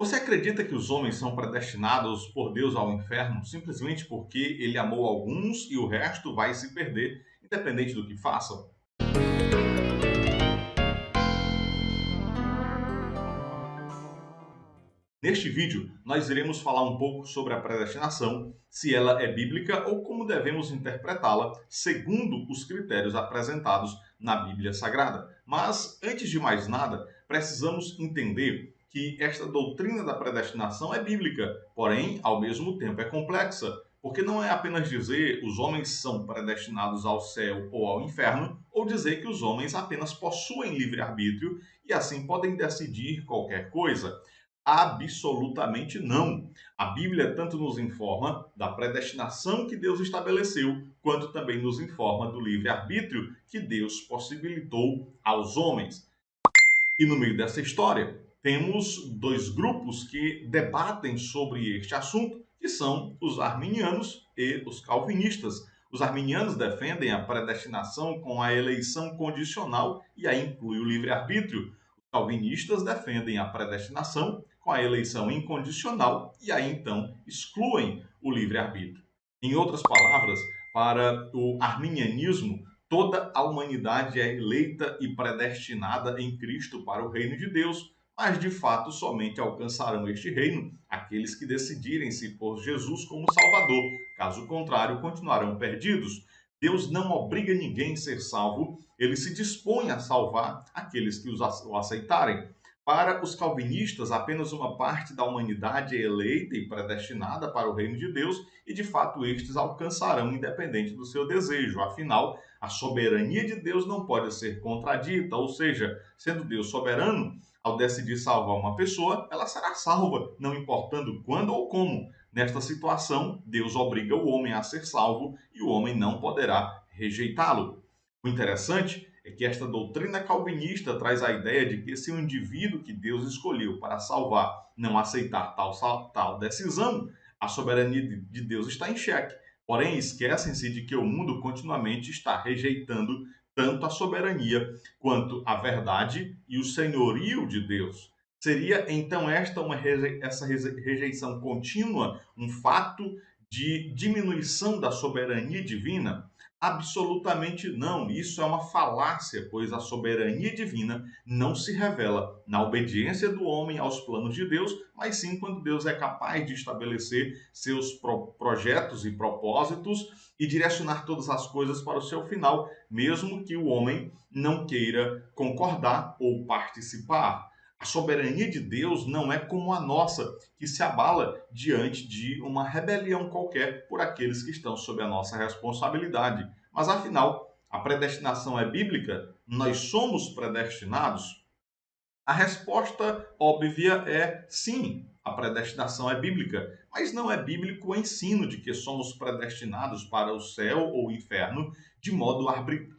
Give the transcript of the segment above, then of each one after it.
Você acredita que os homens são predestinados por Deus ao inferno simplesmente porque ele amou alguns e o resto vai se perder, independente do que façam? Neste vídeo, nós iremos falar um pouco sobre a predestinação, se ela é bíblica ou como devemos interpretá-la segundo os critérios apresentados na Bíblia Sagrada. Mas, antes de mais nada, precisamos entender que esta doutrina da predestinação é bíblica, porém, ao mesmo tempo é complexa, porque não é apenas dizer os homens são predestinados ao céu ou ao inferno, ou dizer que os homens apenas possuem livre-arbítrio e assim podem decidir qualquer coisa. Absolutamente não. A Bíblia tanto nos informa da predestinação que Deus estabeleceu, quanto também nos informa do livre-arbítrio que Deus possibilitou aos homens. E no meio dessa história, temos dois grupos que debatem sobre este assunto, que são os arminianos e os calvinistas. Os arminianos defendem a predestinação com a eleição condicional e aí inclui o livre-arbítrio. Os calvinistas defendem a predestinação com a eleição incondicional e aí então excluem o livre-arbítrio. Em outras palavras, para o arminianismo, toda a humanidade é eleita e predestinada em Cristo para o reino de Deus, mas de fato somente alcançarão este reino aqueles que decidirem se por Jesus como Salvador. Caso contrário, continuarão perdidos. Deus não obriga ninguém a ser salvo, ele se dispõe a salvar aqueles que o aceitarem. Para os calvinistas, apenas uma parte da humanidade é eleita e predestinada para o reino de Deus, e de fato estes alcançarão independente do seu desejo. Afinal, a soberania de Deus não pode ser contradita, ou seja, sendo Deus soberano, ao decidir salvar uma pessoa, ela será salva, não importando quando ou como. Nesta situação, Deus obriga o homem a ser salvo e o homem não poderá rejeitá-lo. O interessante é que esta doutrina calvinista traz a ideia de que se o indivíduo que Deus escolheu para salvar não aceitar tal decisão, a soberania de Deus está em xeque. Porém, esquecem-se de que o mundo continuamente está rejeitando tanto a soberania quanto a verdade e o senhorio de Deus. Seria então essa rejeição contínua um fato de diminuição da soberania divina? Absolutamente não. Isso é uma falácia, pois a soberania divina não se revela na obediência do homem aos planos de Deus, mas sim quando Deus é capaz de estabelecer seus projetos e propósitos e direcionar todas as coisas para o seu final, mesmo que o homem não queira concordar ou participar. A soberania de Deus não é como a nossa, que se abala diante de uma rebelião qualquer por aqueles que estão sob a nossa responsabilidade. Mas afinal, a predestinação é bíblica? Nós somos predestinados? A resposta óbvia é sim, a predestinação é bíblica, mas não é bíblico o ensino de que somos predestinados para o céu ou o inferno de modo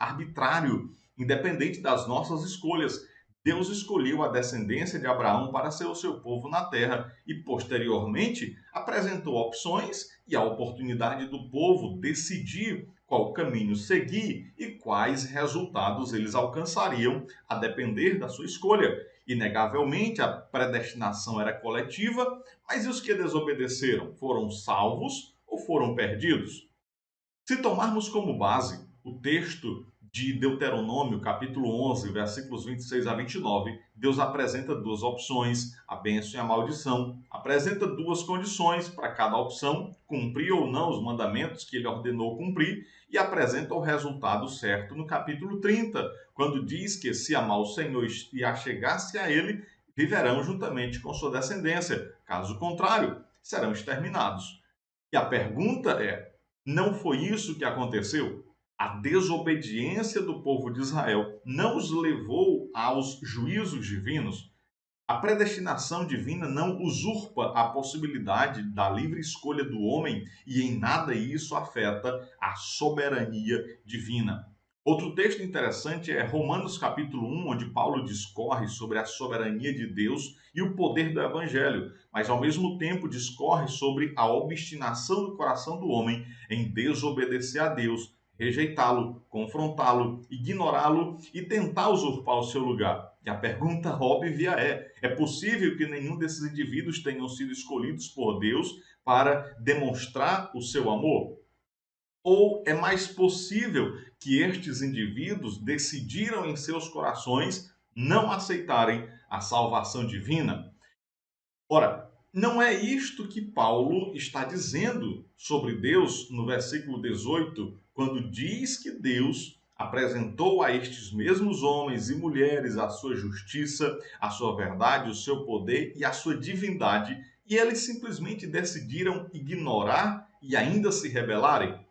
arbitrário, independente das nossas escolhas. Deus escolheu a descendência de Abraão para ser o seu povo na terra e, posteriormente, apresentou opções e a oportunidade do povo decidir qual caminho seguir e quais resultados eles alcançariam, a depender da sua escolha. Inegavelmente, a predestinação era coletiva, mas e os que desobedeceram? Foram salvos ou foram perdidos? Se tomarmos como base o texto de Deuteronômio, capítulo 11, versículos 26 a 29, Deus apresenta duas opções, a bênção e a maldição. Apresenta duas condições para cada opção, cumprir ou não os mandamentos que ele ordenou cumprir, e apresenta o resultado certo no capítulo 30, quando diz que se amar o Senhor e achegar-se a ele, viverão juntamente com sua descendência. Caso contrário, serão exterminados. E a pergunta é: não foi isso que aconteceu? A desobediência do povo de Israel não os levou aos juízos divinos? A predestinação divina não usurpa a possibilidade da livre escolha do homem e em nada isso afeta a soberania divina. Outro texto interessante é Romanos capítulo 1, onde Paulo discorre sobre a soberania de Deus e o poder do evangelho, mas ao mesmo tempo discorre sobre a obstinação do coração do homem em desobedecer a Deus, rejeitá-lo, confrontá-lo, ignorá-lo e tentar usurpar o seu lugar. E a pergunta óbvia é possível que nenhum desses indivíduos tenham sido escolhidos por Deus para demonstrar o seu amor? Ou é mais possível que estes indivíduos decidiram em seus corações não aceitarem a salvação divina? Ora, não é isto que Paulo está dizendo sobre Deus no versículo 18, quando diz que Deus apresentou a estes mesmos homens e mulheres a sua justiça, a sua verdade, o seu poder e a sua divindade, e eles simplesmente decidiram ignorar e ainda se rebelarem?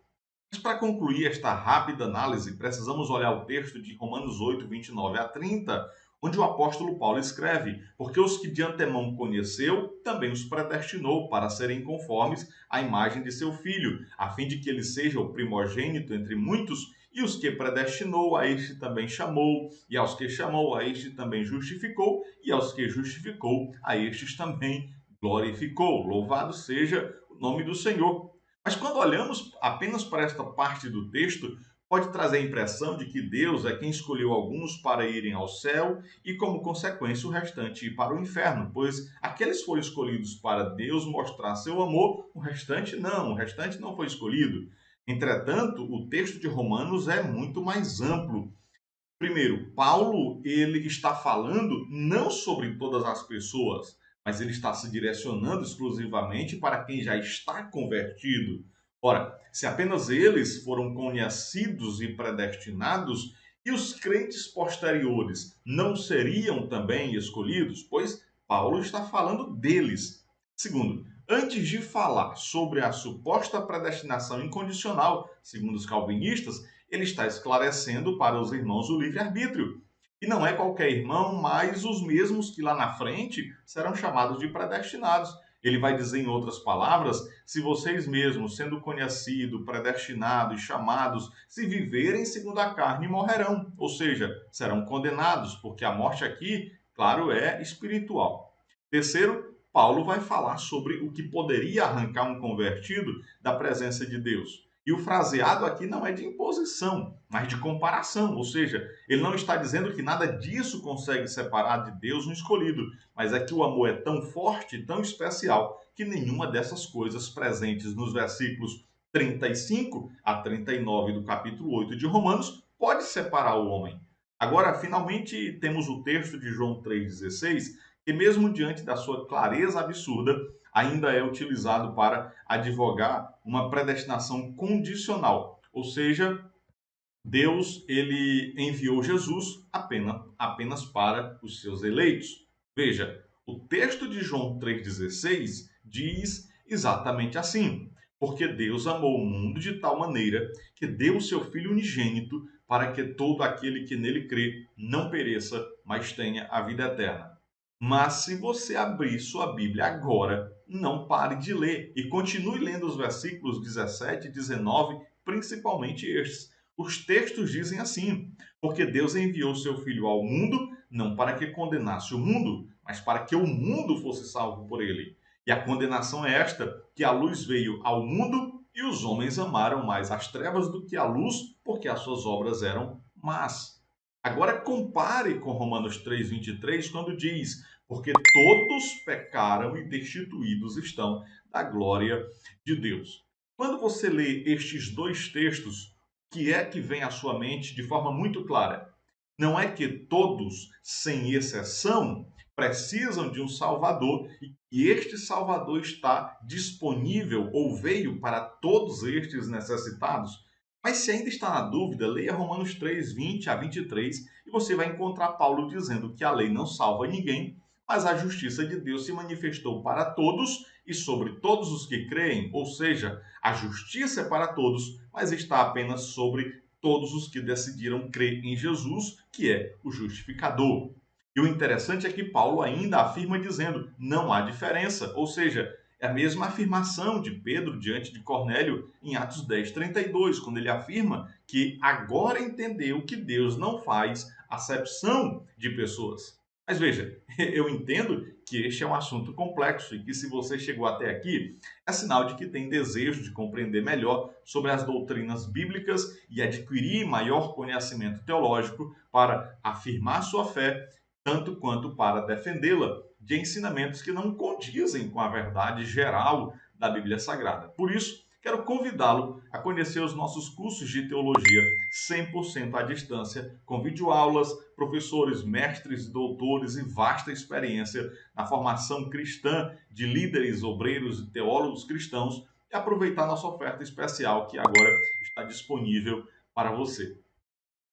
Mas para concluir esta rápida análise, precisamos olhar o texto de Romanos 8, 29 a 30, onde o apóstolo Paulo escreve: Porque os que de antemão conheceu, também os predestinou para serem conformes à imagem de seu filho, a fim de que ele seja o primogênito entre muitos. E os que predestinou, a este também chamou, e aos que chamou, a este também justificou, e aos que justificou, a estes também glorificou. Louvado seja o nome do Senhor. Mas quando olhamos apenas para esta parte do texto, pode trazer a impressão de que Deus é quem escolheu alguns para irem ao céu e, como consequência, o restante ir para o inferno, pois aqueles foram escolhidos para Deus mostrar seu amor, o restante não foi escolhido. Entretanto, o texto de Romanos é muito mais amplo. Primeiro, Paulo, ele está falando não sobre todas as pessoas, mas ele está se direcionando exclusivamente para quem já está convertido. Ora, se apenas eles foram conhecidos e predestinados, e os crentes posteriores não seriam também escolhidos? Pois Paulo está falando deles. Segundo, antes de falar sobre a suposta predestinação incondicional, segundo os calvinistas, ele está esclarecendo para os irmãos o livre-arbítrio. E não é qualquer irmão, mas os mesmos que lá na frente serão chamados de predestinados. Ele vai dizer, em outras palavras, se vocês mesmos, sendo conhecidos, predestinados e chamados, se viverem segundo a carne, morrerão, ou seja, serão condenados, porque a morte aqui, claro, é espiritual. Terceiro, Paulo vai falar sobre o que poderia arrancar um convertido da presença de Deus. E o fraseado aqui não é de imposição, mas de comparação, ou seja, ele não está dizendo que nada disso consegue separar de Deus um escolhido, mas é que o amor é tão forte, tão especial, que nenhuma dessas coisas presentes nos versículos 35 a 39 do capítulo 8 de Romanos pode separar o homem. Agora, finalmente, temos o texto de João 3,16, que mesmo diante da sua clareza absurda, ainda é utilizado para advogar uma predestinação condicional, ou seja, Deus ele enviou Jesus apenas para os seus eleitos. Veja, o texto de João 3,16 diz exatamente assim: Porque Deus amou o mundo de tal maneira que deu o seu Filho unigênito para que todo aquele que nele crê não pereça, mas tenha a vida eterna. Mas se você abrir sua Bíblia agora, não pare de ler e continue lendo os versículos 17 e 19, principalmente estes. Os textos dizem assim: Porque Deus enviou seu Filho ao mundo, não para que condenasse o mundo, mas para que o mundo fosse salvo por ele. E a condenação é esta: que a luz veio ao mundo e os homens amaram mais as trevas do que a luz, porque as suas obras eram más. Agora compare com Romanos 3,23, quando diz: Porque todos pecaram e destituídos estão da glória de Deus. Quando você lê estes dois textos, o que é que vem à sua mente de forma muito clara? Não é que todos, sem exceção, precisam de um Salvador e que este Salvador está disponível ou veio para todos estes necessitados? Mas se ainda está na dúvida, leia Romanos 3, 20 a 23 e você vai encontrar Paulo dizendo que a lei não salva ninguém, mas a justiça de Deus se manifestou para todos e sobre todos os que creem, ou seja, a justiça é para todos, mas está apenas sobre todos os que decidiram crer em Jesus, que é o justificador. E o interessante é que Paulo ainda afirma dizendo: não há diferença, ou seja, é a mesma afirmação de Pedro diante de Cornélio em Atos 10:32, quando ele afirma que agora entendeu que Deus não faz acepção de pessoas. Mas veja, eu entendo que este é um assunto complexo e que, se você chegou até aqui, é sinal de que tem desejo de compreender melhor sobre as doutrinas bíblicas e adquirir maior conhecimento teológico para afirmar sua fé tanto quanto para defendê-la de ensinamentos que não condizem com a verdade geral da Bíblia Sagrada. Por isso, quero convidá-lo a conhecer os nossos cursos de teologia 100% à distância, com videoaulas, professores, mestres, doutores e vasta experiência na formação cristã de líderes, obreiros e teólogos cristãos, e aproveitar nossa oferta especial que agora está disponível para você.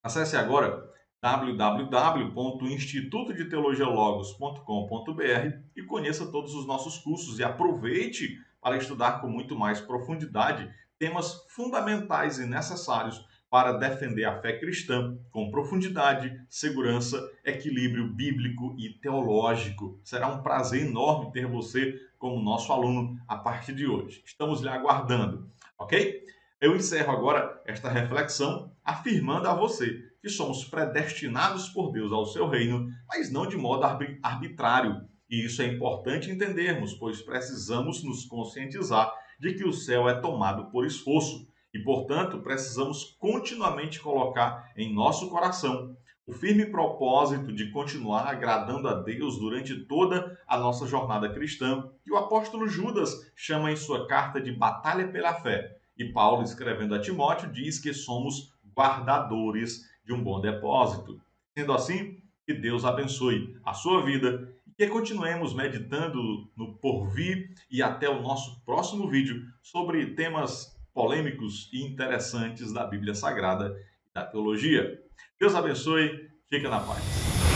Acesse agora www.institutodeteologialogos.com.br e conheça todos os nossos cursos e aproveite para estudar com muito mais profundidade temas fundamentais e necessários para defender a fé cristã com profundidade, segurança, equilíbrio bíblico e teológico. Será um prazer enorme ter você como nosso aluno a partir de hoje. Estamos lhe aguardando, ok? Eu encerro agora esta reflexão afirmando a você que somos predestinados por Deus ao seu reino, mas não de modo arbitrário. E isso é importante entendermos, pois precisamos nos conscientizar de que o céu é tomado por esforço e, portanto, precisamos continuamente colocar em nosso coração o firme propósito de continuar agradando a Deus durante toda a nossa jornada cristã, que o apóstolo Judas chama em sua carta de batalha pela fé. E Paulo, escrevendo a Timóteo, diz que somos guardadores de um bom depósito. Sendo assim, que Deus abençoe a sua vida e que continuemos meditando no porvir e até o nosso próximo vídeo sobre temas polêmicos e interessantes da Bíblia Sagrada e da teologia. Deus abençoe, fica na paz.